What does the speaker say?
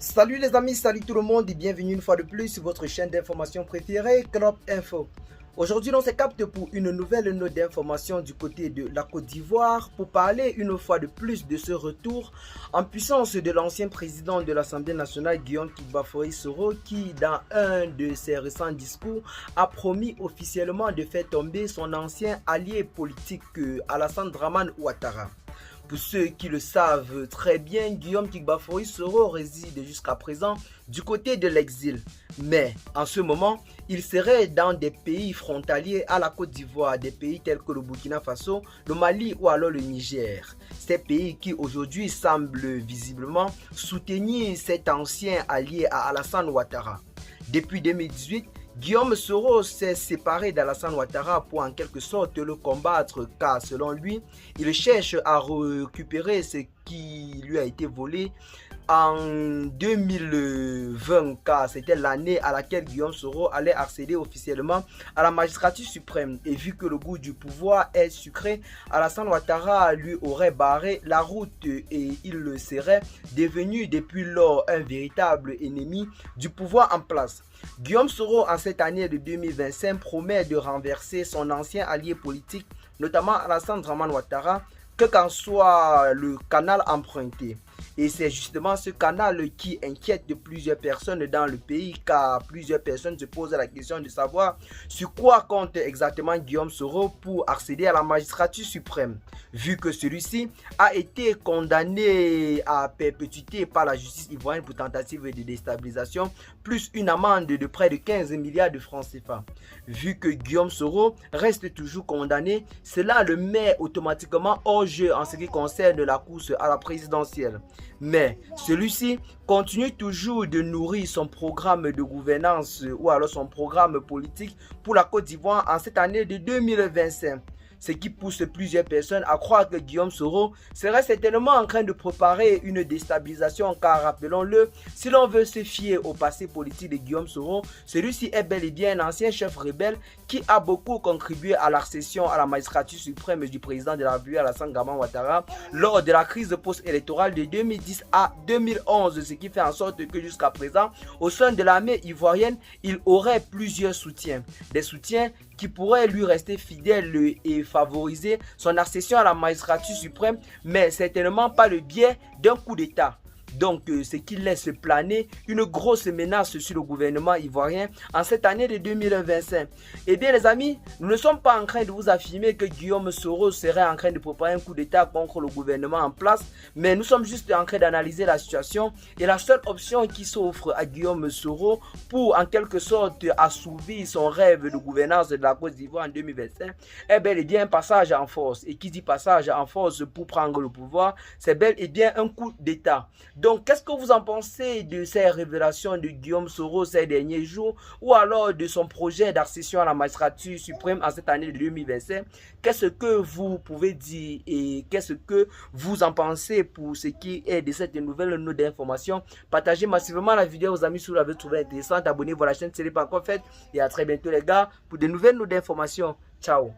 Salut les amis, salut tout le monde et bienvenue une fois de plus sur votre chaîne d'information préférée, Club Info. Aujourd'hui, on se capte pour une nouvelle note d'information du côté de la Côte d'Ivoire pour parler une fois de plus de ce retour en puissance de l'ancien président de l'Assemblée nationale, Guillaume Kibafori-Soro, qui, dans un de ses récents discours, a promis officiellement de faire tomber son ancien allié politique, Alassane Dramane Ouattara. Pour ceux qui le savent très bien, Guillaume Kibafori-Soro réside jusqu'à présent du côté de l'exil. Mais en ce moment, il serait dans des pays frontaliers à la Côte d'Ivoire, des pays tels que le Burkina Faso, le Mali ou alors le Niger. Ces pays qui aujourd'hui semblent visiblement soutenir cet ancien allié à Alassane Ouattara. Depuis 2018, Guillaume Soro s'est séparé d'Alassane Ouattara pour en quelque sorte le combattre car selon lui, il cherche à récupérer ce qui lui a été volé en 2020 car c'était l'année à laquelle Guillaume Soro allait accéder officiellement à la magistrature suprême. Et vu que le goût du pouvoir est sucré, Alassane Ouattara lui aurait barré la route et il serait devenu depuis lors un véritable ennemi du pouvoir en place. Guillaume Soro, en cette année de 2025, promet de renverser son ancien allié politique, notamment Alassane Dramane Ouattara, quel qu'en soit le canal emprunté. Et c'est justement ce canal qui inquiète de plusieurs personnes dans le pays, car plusieurs personnes se posent la question de savoir sur quoi compte exactement Guillaume Soro pour accéder à la magistrature suprême, vu que celui-ci a été condamné à perpétuité par la justice ivoirienne pour tentative de déstabilisation, plus une amende de près de 15 milliards de francs CFA. Vu que Guillaume Soro reste toujours condamné, cela le met automatiquement hors jeu en ce qui concerne la course à la présidentielle. Mais celui-ci continue toujours de nourrir son programme de gouvernance ou alors son programme politique pour la Côte d'Ivoire en cette année de 2025. Ce qui pousse plusieurs personnes à croire que Guillaume Soro serait certainement en train de préparer une déstabilisation car rappelons-le, si l'on veut se fier au passé politique de Guillaume Soro, celui-ci est bel et bien un ancien chef rebelle qui a beaucoup contribué à l'accession à la magistrature suprême du président de la République Alassane Dramane Ouattara lors de la crise post-électorale de 2010 à 2011, ce qui fait en sorte que jusqu'à présent, au sein de l'armée ivoirienne, il aurait plusieurs soutiens. Des soutiens qui pourraient lui rester fidèles et favoriser son accession à la magistrature suprême, mais certainement pas le biais d'un coup d'État. Donc, ce qui laisse planer une grosse menace sur le gouvernement ivoirien en cette année de 2025. Eh bien, les amis, nous ne sommes pas en train de vous affirmer que Guillaume Soro serait en train de préparer un coup d'État contre le gouvernement en place, mais nous sommes juste en train d'analyser la situation et la seule option qui s'offre à Guillaume Soro pour en quelque sorte assouvir son rêve de gouvernance de la Côte d'Ivoire en 2025 est bel et bien un passage en force. Et qui dit passage en force pour prendre le pouvoir, c'est bel et bien un coup d'État. Donc, qu'est-ce que vous en pensez de ces révélations de Guillaume Soro ces derniers jours ou alors de son projet d'accession à la magistrature suprême en cette année de 2025? Qu'est-ce que vous pouvez dire et qu'est-ce que vous en pensez pour ce qui est de cette nouvelle note d'information? Partagez massivement la vidéo aux amis si vous l'avez trouvée intéressante. Abonnez-vous à la chaîne si ce n'est pas encore fait. Et à très bientôt les gars pour de nouvelles notes d'information. Ciao.